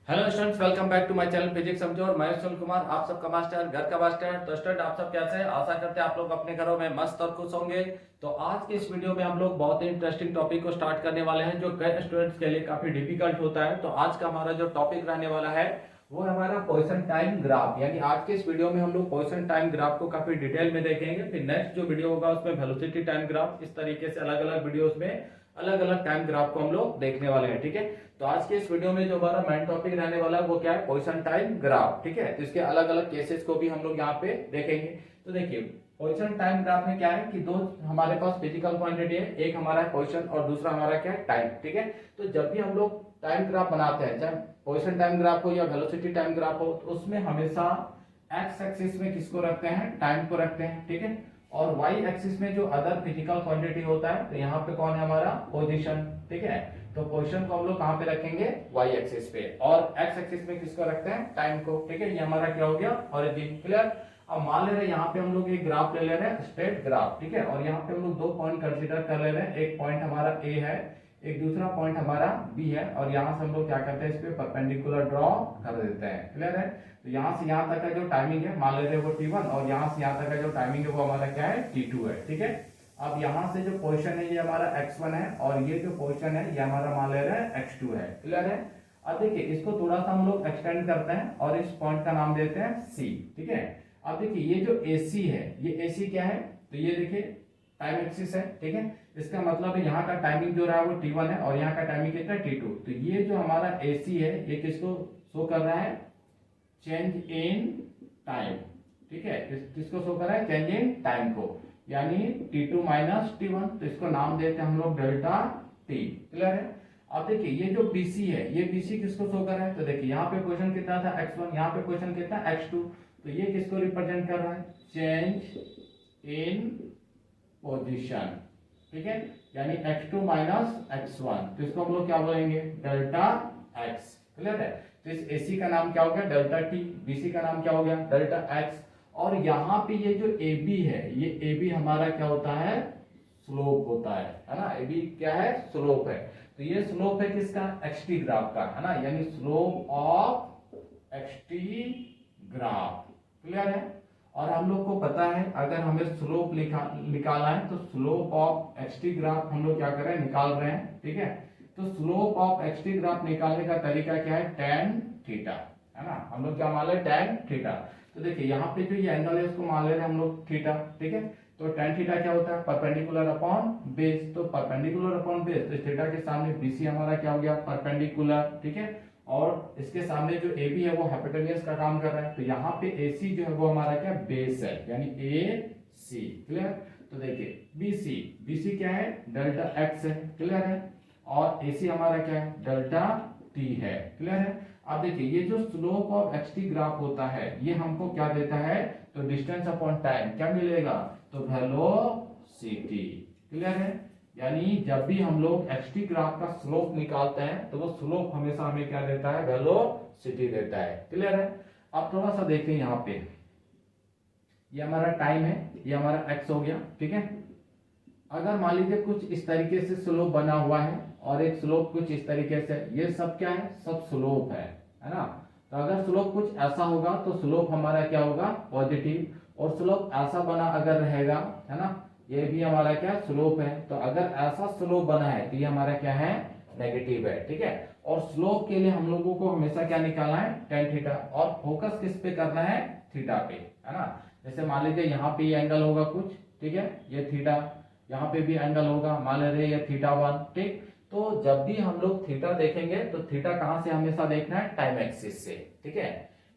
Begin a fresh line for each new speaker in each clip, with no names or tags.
Hello students, welcome back to my channel physics समझो। और मैं सुनील कुमार, आप सबका मास्टर, घर का मास्टर। तो स्टूडेंट, आप सब कैसे हैं? आशा करते हैं आप लोग अपने घरों में मस्त और खुश होंगे। तो आज के इस वीडियो में हम लोग बहुत ही इंटरेस्टिंग टॉपिक को स्टार्ट करने वाले हैं, जो कई स्टूडेंट्स के लिए काफी डिफिकल्ट होता है। तो आज का हमारा जो टॉपिक रहने वाला है वो है हमारा पोजीशन टाइम ग्राफ। यानी आज के इस वीडियो में हम लोग पोजीशन टाइम ग्राफ को काफी डिटेल में देखेंगे। फिर नेक्स्ट जो वीडियो होगा उसमें वेलोसिटी टाइम ग्राफ, इस तरीके से अलग अलग वीडियोस में अलग अलग टाइम ग्राफ को हम लोग देखने वाले हैं। ठीक है, तो आज के इस वीडियो में जो हमारा मेन टॉपिक रहने वाला है वो क्या है? Position time graph. ठीक है, तो इसके अलग अलग केसेस को भी हम लोग यहाँ पे देखेंगे। तो देखिए, पोजीशन टाइम ग्राफ में क्या है कि दो हमारे पास फिजिकल क्वांटिटी है, एक हमारा है पोजीशन और दूसरा हमारा क्या है? टाइम। ठीक है, तो जब भी हम लोग टाइम ग्राफ बनाते हैं, चाहे पोजीशन टाइम ग्राफ हो या वेलोसिटी टाइम ग्राफ हो, तो उसमें हमेशा एक्स एक्सिस में किसको रखते हैं? टाइम को रखते हैं। ठीक है, और वाई एक्सिस में जो अदर फिजिकल क्वांटिटी होता है, तो यहाँ पे कौन है? हमारा पोजीशन। ठीक है, तो पोजीशन को हम लोग कहाँ पे रखेंगे? वाई एक्सिस पे। और एक्स एक्सिस में किसको रखते हैं? टाइम को। ठीक है, ये हमारा क्या हो गया? ओरिजिन। क्लियर। अब मान ले रहे हैं यहाँ पे हम लोग एक ग्राफ ले ले रहे हैं, स्ट्रेट ग्राफ। ठीक है, और यहाँ पे हम लोग दो पॉइंट कंसीडर कर ले रहे हैं। एक पॉइंट हमारा ए है, एक दूसरा पॉइंट हमारा बी है, और यहाँ से हम लोग क्या करते हैं? इस पे परपेंडिकुलर ड्रॉ कर देते हैं। क्लियर है। तो यहाँ से यहाँ तक का जो टाइमिंग है मान लेते हैं वो t1, और यहाँ से यहाँ तक का जो टाइमिंग है वो हमारा क्या है? t2 है। ठीक है, अब यहाँ से जो पोजीशन है ये हमारा x1 है, और ये जो पोजीशन है ये हमारा मान ले रहे हैं x2 है। क्लियर है। अब देखिए, इसको थोड़ा सा हम लोग एक्सटेंड करते हैं और इस पॉइंट का नाम देते हैं c। ठीक है, अब देखिए ये जो AC है, ये AC क्या है? तो ये देखिए टाइम एक्सिस है। ठीक है, इसका मतलब है यहाँ का टाइमिंग जो रहा है वो t1 है, और यहाँ का टाइमिंग कितना है? t2। तो ये जो हमारा AC है ये किसको शो कर रहा है? Change in time. ठीक है, किसको शो कर रहा है? चेंज इन टाइम को, यानी t2 माइनस t1। तो इसको नाम देते हैं हम लोग डेल्टा t। क्लियर है। अब देखिए ये जो BC है, ये BC किसको शो कर रहा है? तो देखिए यहाँ पे पोजीशन कितना था? x1, यहाँ पे पोजीशन कितना? x2। तो ये किसको रिप्रेजेंट कर रहा है? Change in position. ठीक है, यानी x2 माइनस x1। तो इसको हम लोग क्या बोलेंगे? Delta x। क्लियर है। तो इस AC का नाम क्या हो गया? Delta t। BC का नाम क्या हो गया? Delta x। और यहाँ पे ये जो AB है, ये AB हमारा क्या होता है? स्लोप होता है ना। AB क्या है? स्लोप है। तो ये स्लोप है किसका? XT ग्राफ का, है ना, यानी slope of XT graph. Clear है। और हम लोग को पता है अगर हमें स्लोप निकालना है तो स्लोप ऑफ एक्सटी ग्राफ हम लोग क्या कर रहे हैं? निकाल रहे हैं। ठीक है, तो स्लोप ऑफ एक्सटी ग्राफ निकालने का तरीका क्या है? tan थीटा, है ना। हम लोग क्या मान ले? tan theta. तो देखिए यहाँ पे जो ये एंगल है उसको मान ले रहे हैं हम लोग थीटा। ठीक है, तो tan थीटा क्या होता है? Perpendicular upon base. तो परपेंडिकुलर अपॉन बेस, तो थीटा के सामने BC हमारा क्या हो गया? परपेंडिकुलर। ठीक है, और इसके सामने जो AB है वो हाइपोटेन्यूज का काम कर रहा है। तो यहाँ पे AC जो है वो हमारा क्या? बेस है, यानी AC। क्लियर। तो देखिए BC क्या है? डेल्टा x है। क्लियर है। और AC हमारा क्या है? डेल्टा t है। क्लियर है। अब देखिए ये जो स्लोप ऑफ XT ग्राफ होता है ये हमको क्या देता है? तो डिस्टेंस अपॉन टाइम क्या मिलेगा? तो वेलोसिटी। क्लियर है। यानी जब भी हम लोग XT ग्राफ का स्लोप निकालते हैं तो वो स्लोप हमेशा हमें क्या देता है? वेलोसिटी देता है। क्लियर है। अब थोड़ा सा देखें यहाँ पे, ये हमारा टाइम है, ये हमारा x हो गया। ठीक है, अगर मान लीजिए कुछ इस तरीके से स्लोप बना हुआ है और एक स्लोप कुछ इस तरीके से, ये सब क्या है? सब स्लोप है ना। तो अगर स्लोप कुछ ऐसा होगा तो स्लोप हमारा क्या होगा? पॉजिटिव। और स्लोप ऐसा बना अगर रहेगा, है ना, ये भी हमारा क्या? स्लोप है। तो अगर ऐसा स्लोप बना है तो ये हमारा क्या है? नेगेटिव है। ठीक है, और स्लोप के लिए हम लोगों को हमेशा क्या निकालना है? tan theta. और फोकस किस पे करना है? थीटा पे, है ना। जैसे मान लीजिए यहाँ पे ये एंगल होगा कुछ, ठीक है, ये थीटा, यहाँ पे भी एंगल होगा, मान ले रहे ये θ1। ठीक, तो जब भी हम लोग थीटा देखेंगे तो थीटा कहां से हमेशा देखना है? टाइम एक्सिस से। ठीक है,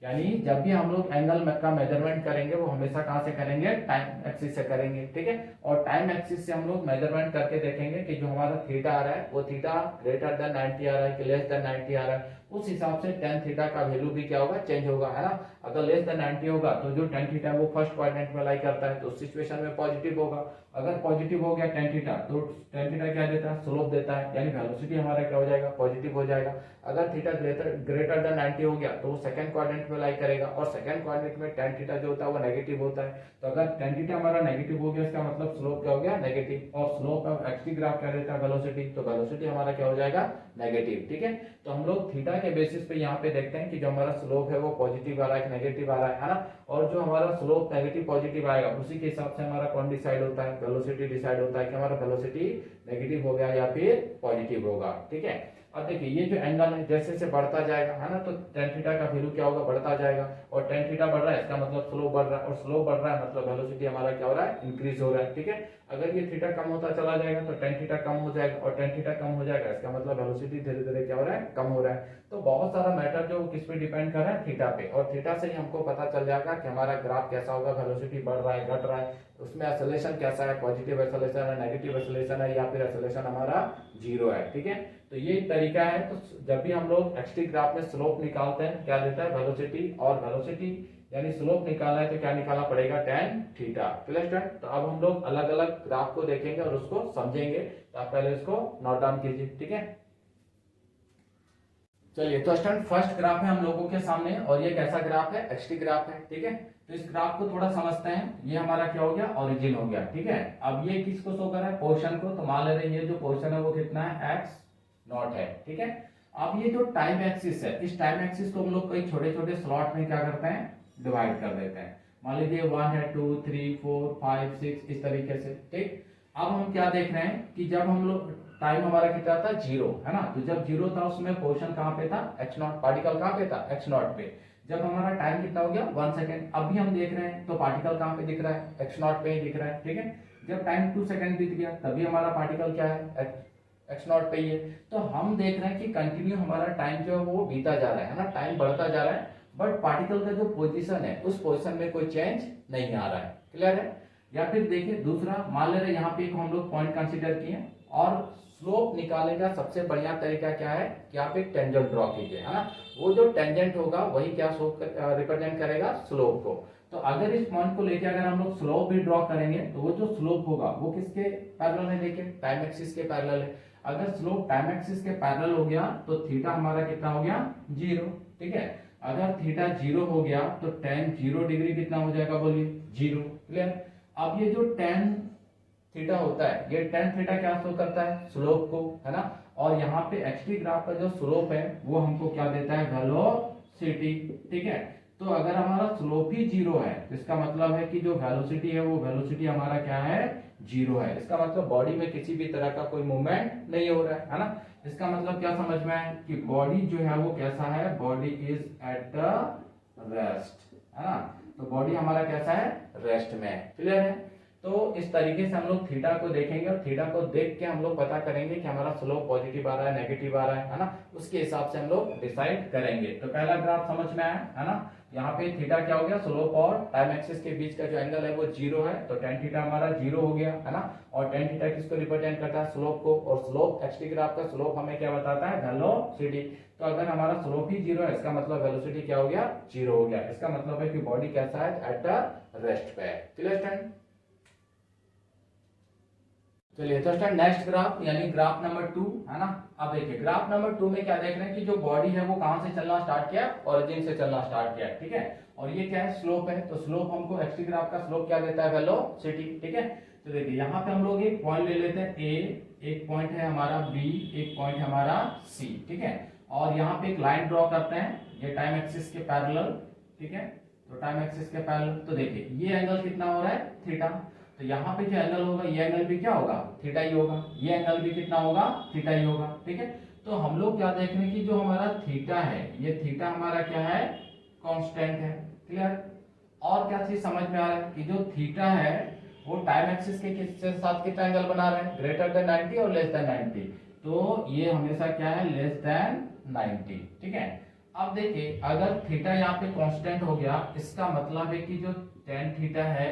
यानी जब भी हम लोग एंगल का मेजरमेंट करेंगे वो हमेशा कहां से करेंगे? टाइम एक्सिस से करेंगे। ठीक है, और टाइम एक्सिस से हम लोग मेजरमेंट करके देखेंगे कि जो हमारा थीटा आ रहा है वो थीटा ग्रेटर देन 90 आ रहा है कि लेस देन 90 आ रहा है। उस हिसाब से tan थीटा का वैल्यू भी क्या होगा? चेंज होगा, है ना। अगर लेस देन 90 होगा तो जो tan थीटा है वो फर्स्ट क्वाड्रेंट में लाई करता है, तो उस सिचुएशन में पॉजिटिव होगा। अगर पॉजिटिव हो गया tan थीटा तो tan थीटा क्या देता है? स्लोप देता है, यानी वेलोसिटी हमारा क्या हो जाएगा? पॉजिटिव हो जाएगा। अगर थीटा ग्रेटर देन 90 हो गया तो वो सेकंड क्वाड्रेंट में लाई करेगा, और सेकंड क्वाड्रेंट में tan थीटा जो होता है वो नेगेटिव होता है। तो अगर tan थीटा हमारा नेगेटिव हो गया इसका मतलब स्लोप क्या हो गया? नेगेटिव। और स्लोप ऑफ एक्सटी ग्राफ क्या देता है? वेलोसिटी। तो वेलोसिटी हमारा क्या हो जाएगा? नेगेटिव। ठीक है, तो हम लोग थीटा के बेसिस पे यहाँ पे देखते हैं कि जो हमारा स्लोप है वो पॉजिटिव आ रहा है कि नेगेटिव आ रहा है ना। और जो हमारा स्लोप नेगेटिव पॉजिटिव आएगा उसी के हिसाब से हमारा कौन डिसाइड होता है, वेलोसिटी डिसाइड होता है कि हमारा वेलोसिटी नेगेटिव हो गया या फिर पॉजिटिव होगा। ठीक है, अब देखिए ये जो एंगल है जैसे जैसे बढ़ता जाएगा है ना, तो tan थीटा का वैल्यू क्या होगा, बढ़ता जाएगा। और tan थीटा बढ़ रहा है इसका मतलब स्लोप बढ़ रहा है, और स्लोप बढ़ रहा है मतलब वेलोसिटी हमारा क्या हो रहा है, इंक्रीज हो रहा है। ठीक है, अगर ये थीटा कम होता चला जाएगा तो tan थीटा कम हो जाएगा, और tan थीटा कम हो जाएगा इसका मतलब वेलोसिटी धीरे धीरे क्या हो रहा है, कम हो रहा है। तो बहुत सारा मैटर जो किस पे डिपेंड कर रहा है, थीटा पे। और थीटा से ही हमको पता चल जाएगा कि हमारा ग्राफ कैसा होगा, वेलोसिटी बढ़ रहा है घट रहा है, उसमें एक्सेलरेशन कैसा है, पॉजिटिव एक्सेलरेशन है, नेगेटिव एक्सेलरेशन है, या फिर एक्सेलरेशन हमारा जीरो है। ठीक है, तो ये तरीका है। तो जब भी हम लोग एक्सटी ग्राफ में स्लोप निकालते हैं क्या देता है, वेलोसिटी, और वेलोसिटी यानी स्लोप निकालना है तो क्या निकालना पड़ेगा, tan थीटा। क्लियर स्टूडेंट, तो अब हम लोग अलग अलग ग्राफ को देखेंगे और उसको समझेंगे, तो आप पहले इसको नोट डाउन कीजिए। ठीक है, चलिए तो स्टूडेंट फर्स्ट ग्राफ है हम लोगों के सामने, और ये कैसा ग्राफ है, एक्सटी ग्राफ है। ठीक है, तो इस ग्राफ को थोड़ा समझते हैं। ये हमारा क्या हो गया, ओरिजिन हो गया। ठीक है, अब ये किसको शो कर रहा है, पोर्शन को। तो मान ले रहे हैं ये जो पोर्शन है वो कितना है, x नॉट है। ठीक है, अब ये जो टाइम एक्सिस है, इस टाइम एक्सिस को हम लोग कई छोटे छोटे स्लॉट में क्या करते हैं, डिवाइड कर देते हैं। मान लीजिए 1 है, 2 3 4 5 6 इस तरीके से। ठीक, अब हम क्या देख रहे हैं कि जब हम लोग टाइम हमारा कितना था, जीरो है ना, तो जब जीरो था उसमें पोर्शन कहाँ पे था, x नॉट, पार्टिकल कहाँ पे था, x नॉट पे। जब हमारा टाइम कितना हो गया, 1 सेकेंड, अभी हम देख रहे हैं तो पार्टिकल कहाँ पे दिख रहा है, x नॉट पे ही दिख रहा है। ठीक है, जब टाइम 2 सेकेंड बीत गया तभी हमारा पार्टिकल क्या है, x नॉट पे ही है। तो हम देख रहे हैं कि कंटिन्यू हमारा टाइम जो है वो बीता जा रहा है ना, टाइम बढ़ता जा रहा है, बट पार्टिकल का जो पोजीशन है उस पोजीशन में कोई चेंज नहीं आ रहा है। क्लियर है, या फिर देखिए दूसरा, मान ले रहे यहाँ पे एक हम लोग पॉइंट कंसीडर किए, और स्लोप निकालने का सबसे बढ़िया तरीका क्या है कि आप एक टेंजेंट ड्रॉ कीजिए, है ना। वो जो टेंजेंट होगा वही क्या रिप्रेजेंट करेगा, स्लोप को। तो अगर इस पॉइंट को लेके अगर हम लोग स्लोप भी ड्रॉ करेंगे तो वो जो स्लोप होगा वो किसके पैरेलल है, देखिए टाइम एक्सिस के पैरेलल है। अगर स्लोप टाइम एक्सिस के पैरेलल हो गया तो थीटा हमारा कितना हो गया, जीरो। ठीक है, अगर थीटा जीरो हो गया तो tan 0 डिग्री कितना हो जाएगा, बोलिए जीरो। क्लियर, अब ये जो tan थीटा होता है, ये tan थीटा क्या शो करता है, स्लोप को, है ना। और यहाँ पे एक्सटी ग्राफ का जो स्लोप है वो हमको क्या देता है, वेलोसिटी। ठीक है, तो अगर हमारा स्लोप ही जीरो है तो इसका मतलब है कि जो वेलोसिटी है वो वेलोसिटी हमारा क्या है, जीरो है। इसका मतलब बॉडी में किसी भी तरह का कोई मूवमेंट नहीं हो रहा है ना। इसका मतलब क्या समझ में आया कि बॉडी जो है वो कैसा है, body is at the rest, है ना। तो बॉडी हमारा कैसा है, रेस्ट में है। क्लियर है, तो इस तरीके से हम लोग थीटा को देखेंगे, और थीटा को देख के हम लोग पता करेंगे कि हमारा स्लोप पॉजिटिव आ रहा है, नेगेटिव आ रहा है ना। उसके हिसाब से हम लोग डिसाइड करेंगे। तो पहला ग्राफ समझ में आया, है ना। यहाँ पे थीटा क्या हो गया, स्लोप और टाइम एक्सिस के बीच का जो एंगल है वो जीरो है, तो tan थीटा हमारा जीरो हो गया, है ना। और tan थीटा किसको रिप्रेजेंट करता है, स्लोप को। और स्लोप एक्सटी ग्राफ का स्लोप हमें क्या बताता है, वेलोसिटी। तो अगर हमारा स्लोप ही जीरो है इसका मतलब वेलोसिटी क्या हो गया, जीरो हो गया। इसका मतलब है कि बॉडी कैसा है, एट द रेस्ट पे है। क्लियर स्टूडेंट, चलिए तो स्टूडेंट नेक्स्ट ग्राफ यानी ग्राफ नंबर 2, है ना। अब देखिए ग्राफ नंबर 2 में क्या देख रहे हैं कि जो बॉडी है वो कहां से चलना स्टार्ट किया, ओरिजिन से चलना स्टार्ट किया। ठीक है, और ये क्या है, स्लोप है। तो स्लोप हमको एक्सटी ग्राफ का स्लोप क्या देता है, वेलोसिटी। ठीक है, तो देखिए यहाँ पे हम लोग एक पॉइंट ले लेते हैं ए, एक पॉइंट है हमारा बी, एक पॉइंट है हमारा सी। ठीक है, और यहाँ पे एक लाइन ड्रॉ करते हैं, ये टाइम एक्सिस के पैरेलल। ठीक है, तो टाइम एक्सिस के पैरेलल, तो देखिए ये एंगल कितना हो रहा है, थीटा। तो यहाँ पे जो एंगल होगा ये एंगल भी क्या होगा, थीटा ही होगा। ये एंगल भी कितना होगा, थीटा ही होगा। ठीक है, तो हम लोग क्या देख रहे हैं कि जो हमारा थीटा है, ये थीटा हमारा क्या है, कांस्टेंट है। क्लियर, और क्या चीज समझ में आ रहा है कि जो थीटा है वो टाइम एक्सिस के साथ कितना एंगल बना रहा है, ग्रेटर देन 90 और लेस देन 90। तो ये हमेशा क्या है, लेस देन 90। ठीक है, अब देखिए अगर थीटा यहाँ पे कांस्टेंट हो गया इसका मतलब है कि जो tan थीटा है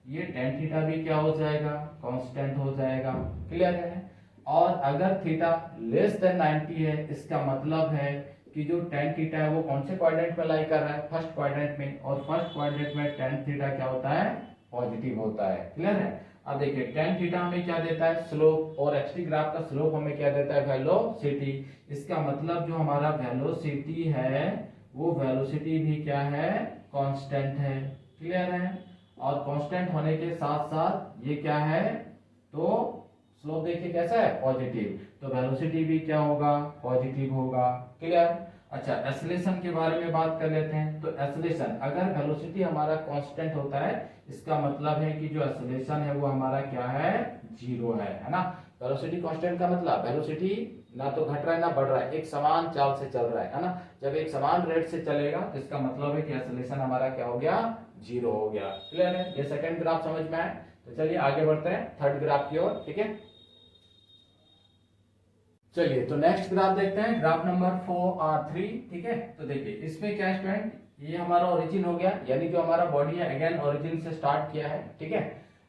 ये tan थीटा भी क्या हो जाएगा, कांस्टेंट हो जाएगा। क्लियर है, और अगर थीटा लेस देन 90 है इसका मतलब है कि जो tan थीटा है वो कौन से क्वाड्रेंट में लाई कर रहा है, फर्स्ट क्वाड्रेंट में। और फर्स्ट क्वाड्रेंट में tan थीटा क्या होता है, पॉजिटिव होता है। क्लियर है, अब देखिए tan थीटा हमें क्या देता है, स्लोप, और एक्सटी ग्राफ का स्लोप हमें क्या देता है, वेलोसिटी। इसका मतलब जो हमारा वेलोसिटी है वो वेलोसिटी भी क्या है, कांस्टेंट है। क्लियर है, और कांस्टेंट होने के साथ साथ ये क्या है, तो स्लोप देखिए कैसा है, पॉजिटिव, तो वेलोसिटी भी क्या होगा, पॉजिटिव होगा। क्लियर। अच्छा, एक्सेलरेशन के बारे में बात कर लेते हैं। तो एक्सेलरेशन, अगर वेलोसिटी हमारा कांस्टेंट होता है, इसका मतलब है कि जो एक्सेलरेशन है वो हमारा क्या है, जीरो है ना। वेलोसिटी कांस्टेंट का मतलब वेलोसिटी ना तो घट रहा है ना बढ़ रहा है, एक समान चाल से चल रहा है ना। जब एक समान रेट से चलेगा तो इसका मतलब है कि एक्सेलरेशन हमारा क्या हो गया, जीरो हो गया। क्लियर है, ये सेकंड ग्राफ समझ में आए। तो चलिए आगे बढ़ते हैं थर्ड ग्राफ की ओर। ठीक है, चलिए तो नेक्स्ट ग्राफ देखते हैं, ग्राफ नंबर 3। ठीक है, तो देखिए इसमें क्या स्टूडेंट, ये हमारा ओरिजिन हो गया, यानी जो हमारा बॉडी है अगेन ओरिजिन से स्टार्ट किया है। ठीक है,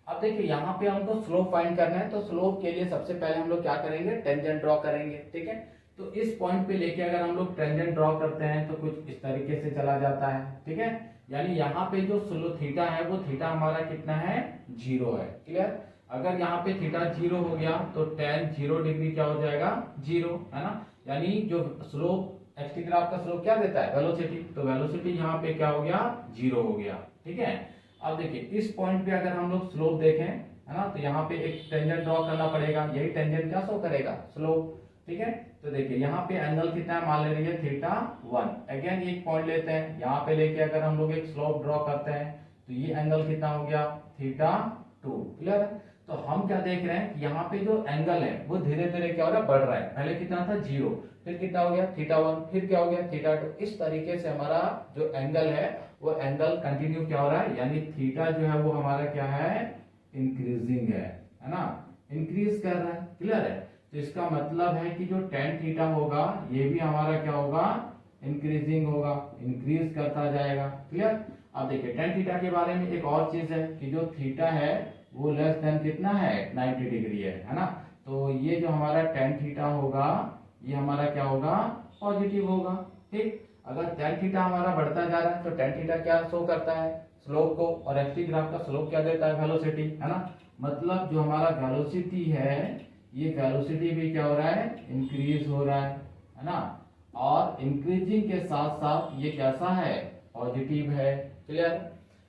अब देखिए यहाँ पे हमको स्लोप फाइंड करना है, तो स्लोप के लिए सबसे पहले हम लोग क्या करेंगे, टेंजेंट ड्रॉ करेंगे। ठीक है, तो इस पॉइंट पे लेके अगर हम लोग टेंजेंट ड्रॉ करते हैं तो कुछ इस तरीके से चला जाता है। ठीक है, यानी यहाँ पे जो स्लो थीटा है वो थीटा हमारा कितना है, जीरो है। क्लियर। अगर यहाँ पे थीटा जीरो हो गया तो टेन 0 डिग्री क्या हो जाएगा, जीरो, है ना। यानी जो स्लोप एक्स ग्राफ का स्लोप क्या देता है, वेलोसिटी, तो वेलोसिटी यहाँ पे क्या हो गया, जीरो हो गया। ठीक है, अब देखिए इस पॉइंट पे अगर हम लोग स्लोप देखें, है ना, तो यहाँ पे एक टेंजेंट ड्रॉ करना पड़ेगा, यही टेंजेंट क्या शो करेगा, स्लोप। ठीक है, तो देखिए यहाँ पे एंगल कितना मान ले रही है, थीटा 1। अगेन एक पॉइंट लेते हैं, यहाँ पे लेके अगर हम लोग एक स्लोप ड्रॉ करते हैं तो ये एंगल कितना हो गया, थीटा 2। क्लियर है, तो हम क्या देख रहे हैं कि यहाँ पे जो एंगल है वो धीरे धीरे क्या हो रहा है, बढ़ रहा है। पहले कितना था, जीरो, फिर कितना हो गया, थीटा 1, फिर क्या हो गया, थीटा 2। इस तरीके से हमारा जो एंगल है वो एंगल कंटिन्यू क्या हो रहा है, यानी थीटा जो है वो हमारा क्या है, इंक्रीजिंग है ना, इंक्रीज कर रहा है। क्लियर है, तो इसका मतलब है कि जो टेन थीटा होगा ये भी हमारा क्या होगा, इंक्रीजिंग होगा, इंक्रीज करता जाएगा। क्लियर। अब देखिए टेन थीटा के बारे में एक और चीज है कि जो थीटा है वो लेस देन कितना है, 90 डिग्री है ना। तो ये जो हमारा टेन थीटा होगा ये हमारा क्या होगा, पॉजिटिव होगा। ठीक, अगर टेन थीटा हमारा बढ़ता जा रहा है तो टेन थीटा क्या शो करता है, स्लोप को, और एक्स ग्राफ का स्लोप क्या देता है, वेलोसिटी, है ना। मतलब जो हमारा वेलोसिटी है ये वेलोसिटी भी क्या हो रहा है, इंक्रीज हो रहा है ना। और इंक्रीजिंग के साथ साथ ये कैसा है, पॉजिटिव है। क्लियर।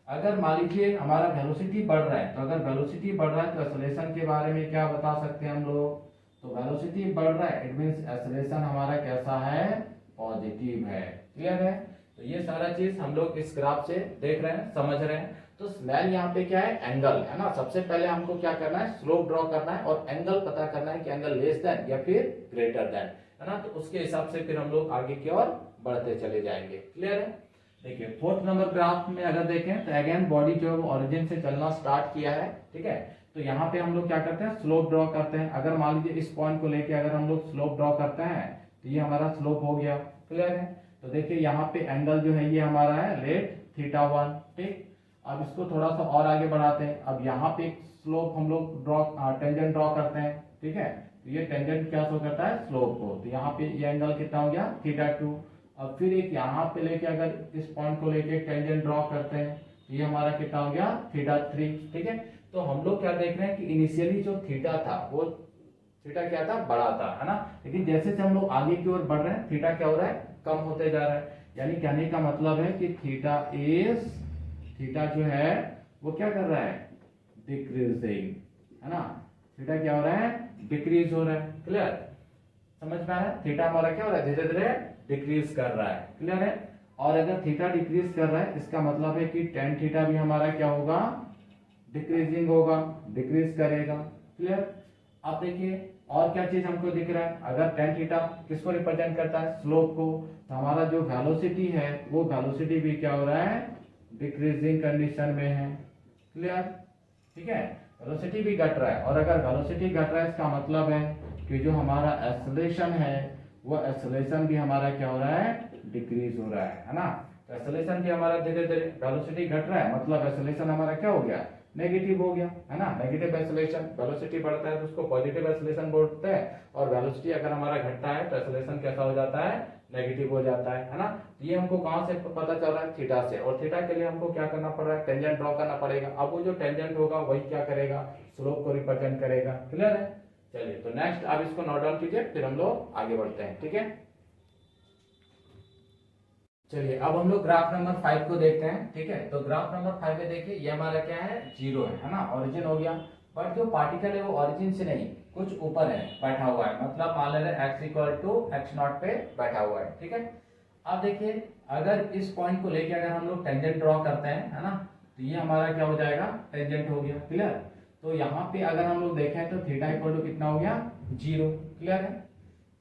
अगर मान लीजिए हमारा वेलोसिटी बढ़ रहा है, तो अगर वेलोसिटी बढ़ रहा है तो एक्सेलरेशन के बारे में क्या बता सकते हैं हम लोग, तो वेलोसिटी बढ़ रहा है इट मींस एक्सेलरेशन हमारा कैसा है, पॉजिटिव है। क्लियर है, तो ये सारा चीज हम लोग इस ग्राफ से देख रहे हैं, समझ रहे हैं। तो स्मेल यहाँ पे क्या है, एंगल, है ना। सबसे पहले हमको क्या करना है, स्लोप ड्रॉ करना है और एंगल पता करना है कि एंगल लेस देन या फिर ग्रेटर देन, है ना। तो उसके हिसाब से फिर हम लोग आगे की ओर बढ़ते चले जाएंगे। क्लियर है। देखिए फोर्थ नंबर ग्राफ में अगर देखें तो अगेन बॉडी जो है वो ओरिजिन से चलना स्टार्ट किया है। ठीक है, तो यहाँ पे हम लोग क्या करते हैं, स्लोप ड्रॉ करते हैं। अगर मान लीजिए इस पॉइंट को लेके अगर हम लोग स्लोप ड्रॉ करते हैं तो ये हमारा स्लोप हो गया। क्लियर है, तो देखिए यहाँ पे एंगल जो है ये हमारा है लेट थीटा 1। ठीक, अब इसको थोड़ा सा और आगे बढ़ाते हैं। अब यहाँ पे स्लोप हम लोग ड्रॉ, टेंजेंट ड्रॉ करते हैं। ठीक है, तो ये टेंजेंट क्या शो करता है, स्लोप को। तो यहाँ पे ये एंगल कितना हो गया, थीटा 2। अब फिर एक यहाँ पे लेके अगर इस पॉइंट को लेके टेंजेंट ड्रॉ करते हैं तो ये हमारा कितना हो गया, थीटा 3। ठीक है, तो हम लोग क्या देख रहे हैं कि इनिशियली जो थीटा था वो थीटा क्या था, बड़ा था, है ना। लेकिन जैसे जैसे हम लोग आगे की ओर बढ़ रहे हैं थीटा क्या हो रहा है, कम होते जा रहा है। यानी कहने का मतलब है कि थीटा जो है वो क्या कर रहा है, डिक्रीजिंग, है ना। थीटा क्या हो रहा है, डिक्रीज हो रहा है। क्लियर, समझ में आ रहा है, थीटा हमारा क्या हो रहा है, धीरे धीरे डिक्रीज कर रहा है। क्लियर है, और अगर थीटा डिक्रीज कर रहा है इसका मतलब है कि टेन थीटा भी हमारा क्या होगा, डिक्रीजिंग होगा, डिक्रीज करेगा। क्लियर। अब देखिए और क्या चीज हमको दिख रहा है, अगर टेन थीटा किसको रिप्रेजेंट करता है, स्लोप को, तो हमारा जो वेलोसिटी है वो वेलोसिटी भी क्या हो रहा है, डिक्रीजिंग कंडीशन में है। क्लियर, ठीक है, वेलोसिटी भी घट रहा है, और अगर वेलोसिटी घट रहा है इसका मतलब है कि जो हमारा एक्सेलरेशन है वो एक्सेलरेशन भी हमारा क्या हो रहा है, डिक्रीज हो रहा है ना। तो एक्सेलरेशन भी हमारा धीरे धीरे, वेलोसिटी घट रहा है मतलब एक्सेलरेशन हमारा क्या हो गया, नेगेटिव हो गया, है ना। नेगेटिव एक्सेलरेशन, वेलोसिटी बढ़ता है तो उसको पॉजिटिव एक्सेलरेशन बोलते हैं, और वेलोसिटी अगर हमारा घटता है तो एक्सेलरेशन कैसा हो जाता है, नेगेटिव हो जाता है ना। ये हमको कहां से पता चल रहा है, थीटा से, और थीटा के लिए हमको क्या करना पड़ रहा है, टेंजेंट ड्रॉ करना पड़ेगा। अब वो जो टेंजेंट होगा वही क्या करेगा, स्लोप को रिप्रेजेंट करेगा। क्लियर है, चलिए तो नेक्स्ट आप इसको नोट डाउन कीजिए, फिर हम लोग आगे बढ़ते हैं। ठीक है, चलिए अब हम लोग ग्राफ नंबर 5 को देखते हैं। ठीक है, तो ग्राफ नंबर 5 में देखिए ये हमारा क्या है, जीरो है ना, ओरिजिन हो गया। बट जो पार्टिकल है वो ओरिजिन से नहीं, कुछ ऊपर है, बैठा हुआ है, मतलब मान ले रहे x equal to x naught पे बैठा हुआ है, ठीक है। अब देखिए अगर इस पॉइंट को लेके अगर हम लोग टेंजेंट ड्रॉ करते हैं, है ना, तो ये हमारा क्या हो जाएगा, टेंजेंट हो गया, क्लियर। तो यहाँ पे अगर हम लोग देखें तो थीटा इक्वल टू कितना हो गया, 0, क्लियर है।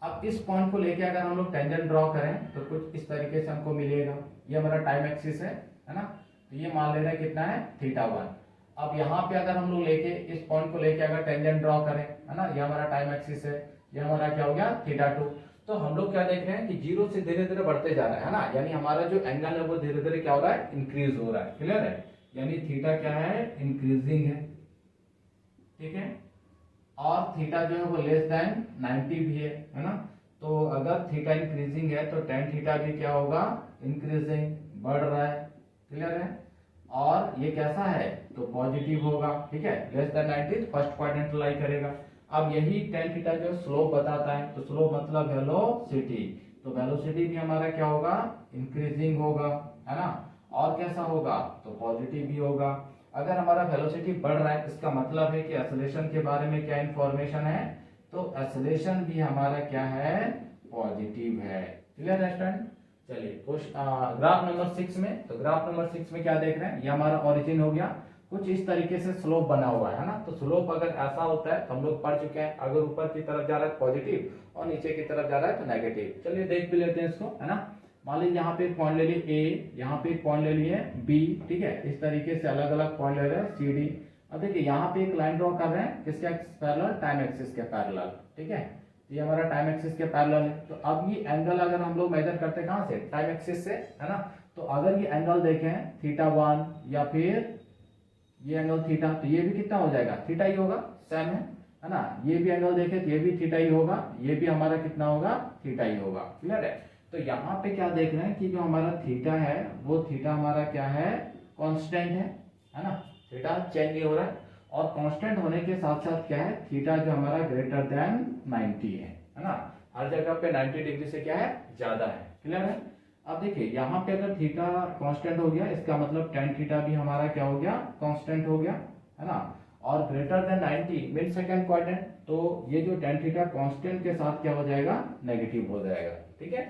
अब इस पॉइंट को लेके अगर हम लोग टेंजेंट ड्रॉ करें तो कुछ इस तरीके से हमको मिलेगा, ये हमारा टाइम एक्सिस है ना, तो ये मान ले रहे हैं कितना है, θ1। अब यहाँ पे अगर हम लोग लेके इस पॉइंट को लेके अगर टेंजेंट ड्रॉ करें, है ना, ये हमारा टाइम एक्सिस है, ये हमारा क्या हो गया, θ2। तो हम लोग क्या देख रहे हैं कि 0 से धीरे धीरे बढ़ते जा रहा है ना, यानी हमारा जो एंगल है वो धीरे धीरे क्या हो रहा है, इंक्रीज हो रहा है, क्लियर है। यानी थीटा क्या है, इंक्रीजिंग है, ठीक है। और थीटा जो है वो लेस देन 90 भी है ना। तो अगर थीटा इंक्रीजिंग है तो टेन थीटा भी क्या होगा, इंक्रीजिंग, बढ़ रहा है, क्लियर है। और ये कैसा है, तो पॉजिटिव होगा, ठीक है, लेस देन 90 फर्स्ट क्वाड्रेंट लाई करेगा। अब यही टेन थीटा जो स्लोप बताता है, तो स्लोप मतलब वेलोसिटी, तो वेलोसिटी भी हमारा क्या होगा, इंक्रीजिंग होगा, है ना। और कैसा होगा, तो पॉजिटिव भी होगा। अगर हमारा वेलोसिटी बढ़ रहा है इसका मतलब है कि एक्सेलरेशन के बारे में क्या इंफॉर्मेशन है, तो एक्सेलरेशन भी हमारा क्या है, पॉजिटिव है, क्लियर है स्टूडेंट। चलिए ग्राफ नंबर 6 में, तो ग्राफ नंबर 6 में क्या देख रहे हैं, ये हमारा ओरिजिन हो गया, कुछ इस तरीके से स्लोप बना हुआ है ना। तो स्लोप अगर ऐसा होता है तो हम लोग पढ़ चुके हैं, अगर ऊपर की तरफ जा रहा है पॉजिटिव और नीचे की तरफ जा रहा है तो नेगेटिव। चलिए देख भी लेते हैं इसको, है ना। मान लीजिए यहाँ पे एक पॉइंट ले लिए ए, यहाँ पे एक पॉइंट ले लिए बी, ठीक है, इस तरीके से अलग अलग पॉइंट ले रहे हैं सी डी। अब देखिए यहाँ पे एक लाइन ड्रॉ कर रहे हैं किसके पैरेलल, टाइम एक्सिस के पैरेलल, ठीक है, ये हमारा टाइम एक्सिस के पैरेलल है। तो अब ये एंगल अगर हम लोग मेजर करते हैं कहाँ से, टाइम एक्सिस से, है ना। तो अगर ये एंगल देखें θ1 या फिर ये एंगल थीटा, तो ये भी कितना हो जाएगा, थीटा ही होगा, सेम है ना। ये भी एंगल देखें तो ये भी थीटा ही होगा, ये भी हमारा कितना होगा, थीटा ही होगा, क्लियर है। तो यहाँ पे क्या देख रहे हैं कि जो हमारा थीटा है वो थीटा हमारा क्या है, कांस्टेंट है ना, थीटा चेंज नहीं हो रहा है। और कांस्टेंट होने के साथ साथ क्या है, थीटा जो हमारा ग्रेटर देन 90 है ना, हर जगह पे 90 डिग्री से क्या है, ज्यादा है, क्लियर है। अब देखिए यहाँ पे अगर थीटा कांस्टेंट हो गया इसका मतलब टेन थीटा भी हमारा क्या हो गया, कांस्टेंट हो गया, है ना। और greater than 90 mid second quadrant, तो ये जो टेन थीटा कांस्टेंट के साथ क्या हो जाएगा, नेगेटिव हो जाएगा, ठीक है।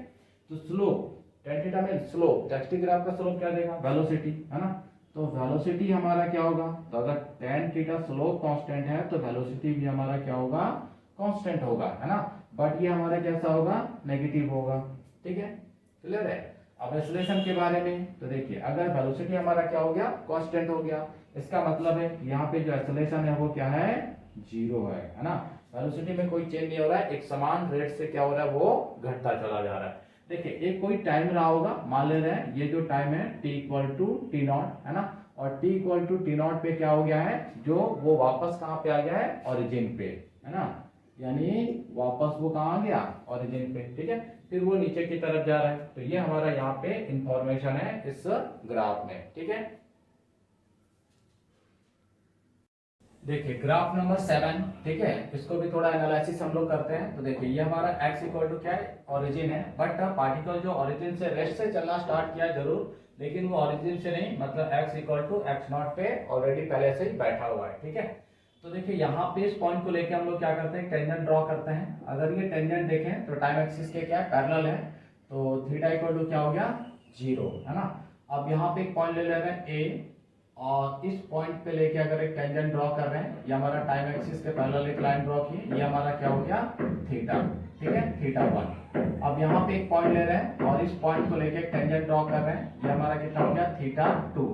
तो स्लोप, टेन थीटा में स्लोप, एक्सटी ग्राफ का स्लोप क्या देगा, वेलोसिटी, है ना। तो वेलोसिटी हमारा क्या होगा, तो अगर टेन थीटा स्लोप कांस्टेंट है तो वेलोसिटी भी हमारा क्या होगा, कांस्टेंट होगा, है ना। बट ये हमारा कैसा होगा, नेगेटिव होगा, ठीक है, क्लियर है। अब एक्सेलरेशन के बारे में तो देखिए अगर वेलोसिटी हमारा क्या हो गया, कांस्टेंट हो गया, इसका मतलब है यहाँ पे जो एक्सेलरेशन है वो क्या है, 0 है ना। वेलोसिटी में कोई चेंज नहीं हो रहा है, एक समान रेट से क्या हो रहा है, वो घटता चला जा रहा है। देखिए एक कोई टाइम रहा होगा, मान ले रहे हैं ये जो टाइम है t equal to t naught, है ना, और t equal to t naught पे क्या हो गया है, जो वो वापस कहाँ पे आ गया है, ओरिजिन पे, है ना, यानी वापस वो कहाँ आ गया, ओरिजिन पे, ठीक है, फिर वो नीचे की तरफ जा रहा है। तो ये हमारा यहाँ पे इंफॉर्मेशन है इस ग्राफ में, ठीक है। देखिए ग्राफ नंबर 7, ठीक है, इसको भी थोड़ा एनालिसिस हम लोग करते हैं। तो देखिए ये हमारा x इक्वल टू क्या है, ओरिजिन है, बट पार्टिकल जो ओरिजिन से रेस्ट से चलना स्टार्ट किया जरूर, लेकिन वो ओरिजिन से नहीं, मतलब x equal to x naught पे ऑलरेडी पहले से ही बैठा हुआ है, ठीक है। तो देखिए यहाँ पे इस पॉइंट को लेके हम लोग क्या करते हैं, टेंजेंट ड्रॉ करते हैं। अगर ये टेंजेंट देखें तो टाइम एक्सिस के क्या है, पैरेलल है, तो थीटा इक्वल टू क्या हो गया, 0, है ना। अब यहाँ पे एक पॉइंट ले ले रहे हैं a, और इस पॉइंट पे लेके अगर एक टेंजेंट ड्रॉ कर रहे हैं, ये हमारा टाइम एक्सिस के पैरेलल एक लाइन ड्रॉ की, ये हमारा क्या हो गया, थीटा, ठीक है, θ1। अब यहाँ पे एक पॉइंट ले रहे हैं और इस पॉइंट को लेके एक टेंजेंट ड्रॉ कर रहे हैं, ये हमारा कितना हो गया, θ2।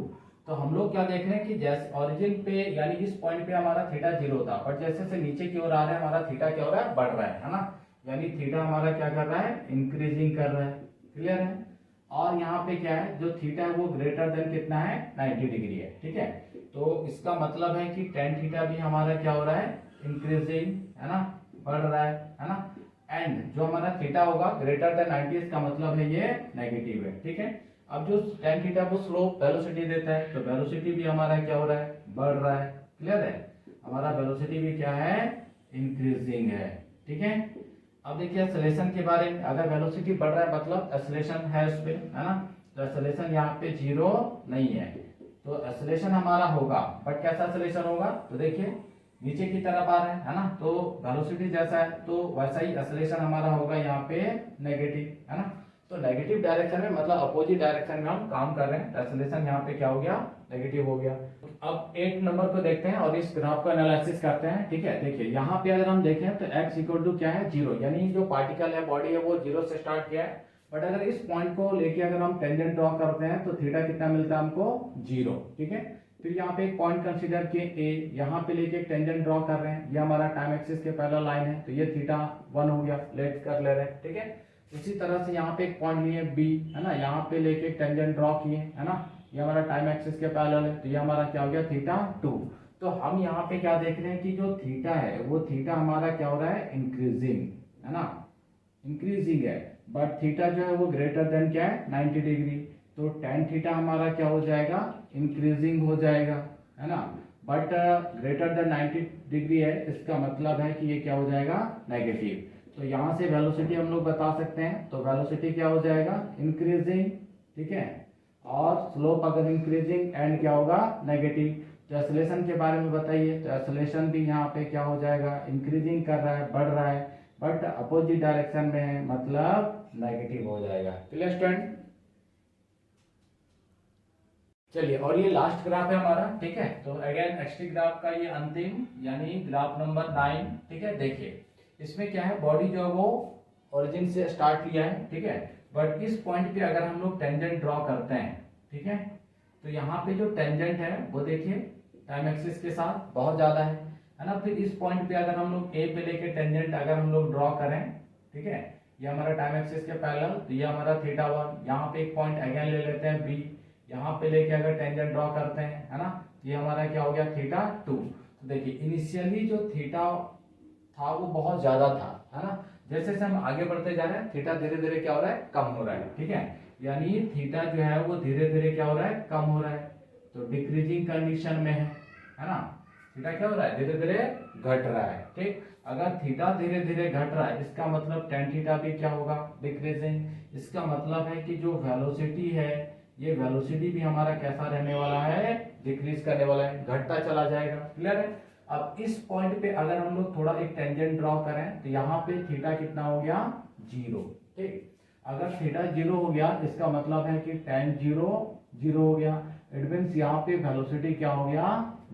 तो हम लोग क्या देख रहे हैं कि जैसे ओरिजिन पे यानी इस पॉइंट पे हमारा थीटा 0 था, बट जैसे से नीचे की ओर आ रहा है हमारा थीटा क्या हो रहा है, बढ़ रहा है ना, यानी थीटा हमारा क्या कर रहा है, इंक्रीजिंग कर रहा है, क्लियर है। और यहाँ पे क्या है, जो थीटा है वो ग्रेटर देन कितना है, 90 डिग्री है, ठीक है। तो इसका मतलब है कि टेन थीटा भी हमारा क्या हो रहा है, इंक्रीजिंग, है ना, बढ़ रहा है ना। एंड जो हमारा थीटा होगा ग्रेटर देन 90, इसका मतलब है ये नेगेटिव है, ठीक है। अब जो टेन थीटा वो स्लोप वेलोसिटी देता है, तो वेलोसिटी भी हमारा क्या हो रहा है, बढ़ रहा है, क्लियर है, हमारा वेलोसिटी भी क्या है, इंक्रीजिंग है, ठीक है। अब देखिए एक्सेलरेशन के बारे में, अगर वेलोसिटी बढ़ रहा है मतलब एक्सेलरेशन है उस पे, है ना, तो एक्सेलरेशन यहाँ पे 0 नहीं है, तो एक्सेलरेशन हमारा होगा, बट कैसा एक्सेलरेशन होगा, तो देखिए नीचे की तरफ आ रहा है ना, तो वेलोसिटी जैसा है तो वैसा ही एक्सेलरेशन हमारा होगा यहाँ पे नेगेटिव, है ना। तो नेगेटिव डायरेक्शन में मतलब अपोजिट डायरेक्शन में हम काम कर रहे हैं, एक्सेलरेशन यहाँ पे क्या हो गया, नेगेटिव हो गया। अब 8 नंबर को देखते हैं और इस ग्राफ का एनालिसिस करते हैं, ठीक है। देखिए यहाँ पे अगर हम देखें तो x इक्वल टू क्या है, 0, यानी जो पार्टिकल है, बॉडी है, वो 0 से स्टार्ट किया है। बट अगर इस पॉइंट को लेके अगर हम टेंजेंट ड्रॉ करते हैं तो थीटा कितना मिलता है हमको, 0, ठीक है। फिर यहाँ पे एक पॉइंट कंसीडर किए a, यहाँ पे लेके एक टेंजेंट ड्रॉ कर रहे हैं, ये हमारा टाइम एक्सिस के पैरेलल लाइन है, तो ये थीटा 1 हो गया, लेट कर ले रहे हैं, ठीक है। इसी तरह से यहाँ पे एक पॉइंट लिए b, है ना, यहाँ पे लेके एक टेंजेंट ड्रॉ किए, है ना, ये हमारा टाइम एक्सिस के पैरेलल है, तो ये हमारा क्या हो गया, थीटा 2। तो हम यहाँ पे क्या देख रहे हैं कि जो थीटा है वो थीटा हमारा क्या हो रहा है, इंक्रीजिंग, है ना, इंक्रीजिंग है। बट थीटा जो है वो ग्रेटर देन क्या है, 90 डिग्री, तो टेन थीटा हमारा क्या हो जाएगा, इंक्रीजिंग हो जाएगा, है ना। बट ग्रेटर देन 90 डिग्री है, इसका मतलब है कि ये क्या हो जाएगा, नेगेटिव। तो यहाँ से वेलोसिटी हम लोग बता सकते हैं, तो वेलोसिटी क्या हो जाएगा, इंक्रीजिंग, ठीक है। और स्लोप अगर इंक्रीजिंग एंड क्या होगा, नेगेटिव। तो एक्सेलरेशन के बारे में बताइए, तो एक्सेलरेशन भी यहाँ पे क्या हो जाएगा, इंक्रीजिंग कर रहा है, बढ़ रहा है, बट अपोजिट डायरेक्शन में है, मतलब नेगेटिव हो जाएगा। Clear student. चलिए, और ये लास्ट ग्राफ है हमारा, ठीक है। तो अगेन एक्सटी ग्राफ का ये अंतिम यानी ग्राफ नंबर 9, ठीक है। देखिए इसमें क्या है, बॉडी जो है वो ओरिजिन से स्टार्ट किया है, ठीक है। बट इस पॉइंट पे अगर हम लोग टेंजेंट ड्रॉ करते हैं, ठीक है, तो यहाँ पे जो टेंजेंट है वो देखिए टाइम एक्सिस के साथ बहुत ज्यादा है ना। फिर इस पॉइंट पे अगर हम लोग ए पे लेके टेंजेंट अगर हम लोग ड्रॉ करें, ठीक है, ये हमारा टाइम एक्सिस के पैरेलल, तो ये हमारा थीटा 1। यहाँ पे एक पॉइंट अगेन ले लेते हैं बी, यहाँ पे लेके अगर टेंजेंट ड्रॉ करते हैं, है ना, ये हमारा क्या हो गया, थीटा 2। तो देखिए इनिशियली जो थीटा था वो बहुत ज्यादा था, है ना। जैसे जैसे हम आगे बढ़ते जा रहे हैं थीटा धीरे धीरे क्या हो रहा है, कम हो रहा है, ठीक है। यानी थीटा जो है वो धीरे धीरे क्या हो रहा है, कम हो रहा है, तो डिक्रीजिंग कंडीशन में है ना। थीटा क्या हो रहा है, धीरे धीरे घट रहा है, ठीक। अगर थीटा धीरे धीरे घट रहा है, इसका मतलब टेन थीटा भी क्या होगा, डिक्रीजिंग। इसका मतलब है कि जो वेलोसिटी है, ये वेलोसिटी भी हमारा कैसा रहने वाला है, डिक्रीज करने वाला है, घटता चला जाएगा। क्लियर है। अब इस पॉइंट पे अगर हम लोग थोड़ा एक टेंजेंट ड्रॉ करें, तो यहाँ पे थीटा कितना हो गया, 0, ठीक। अगर थीटा 0 हो गया, इसका मतलब है कि टेन 0 0 हो गया, इट मीन्स यहाँ पे वेलोसिटी क्या हो गया,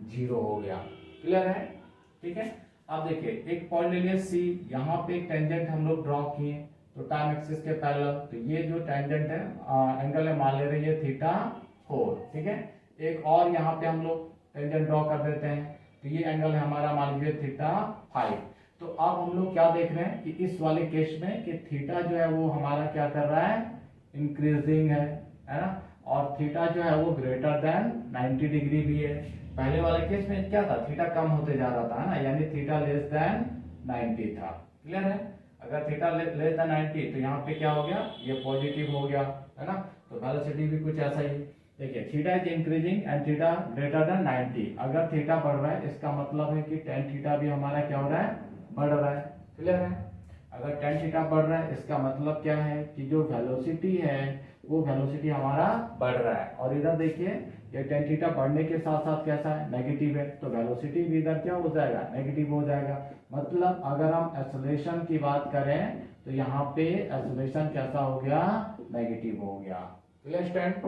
0 हो गया। क्लियर है, ठीक है। अब देखिए एक पॉइंट ले लिया सी, यहाँ पे एक टेंजेंट हम लोग ड्रॉ किए, तो टाइम एक्सिस के पैरेलल, तो ये जो टेंजेंट है एंगल है, मान ले रहे हैं थीटा 4, ठीक है। एक और यहाँ पे हम लोग टेंजेंट ड्रॉ कर देते हैं, तो ये एंगल है हमारा, मान लीजिए थीटा 5। तो अब हम लोग क्या देख रहे हैं कि इस वाले केस में कि थीटा जो है वो हमारा क्या कर रहा है, इंक्रीजिंग है ना। और थीटा जो है वो ग्रेटर देन 90 डिग्री भी है। पहले वाले केस में क्या था, थीटा कम होते जा रहा था, है ना, यानी थीटा लेस देन 90 था। क्लियर है। अगर थीटा लेस देन 90 तो यहाँ पे क्या हो गया, ये पॉजिटिव हो गया, है ना। तो वेलोसिटी भी कुछ ऐसा ही। देखिए theta is increasing and theta greater than 90। अगर थीटा बढ़ रहा है, इसका मतलब है कि टेन थीटा भी हमारा क्या हो रहा है, बढ़ रहा है। क्लियर है। अगर टेन थीटा बढ़ रहा है, इसका मतलब क्या है कि जो वेलोसिटी है वो वेलोसिटी हमारा बढ़ रहा है। और इधर देखिए ये टेन थीटा बढ़ने के साथ साथ कैसा है, नेगेटिव है, तो वेलोसिटी भी इधर क्या हो जाएगा, नेगेटिव हो जाएगा। मतलब अगर हम एक्सेलरेशन की बात करें तो यहाँ पे एक्सेलरेशन कैसा हो गया, नेगेटिव हो गया। Clear student.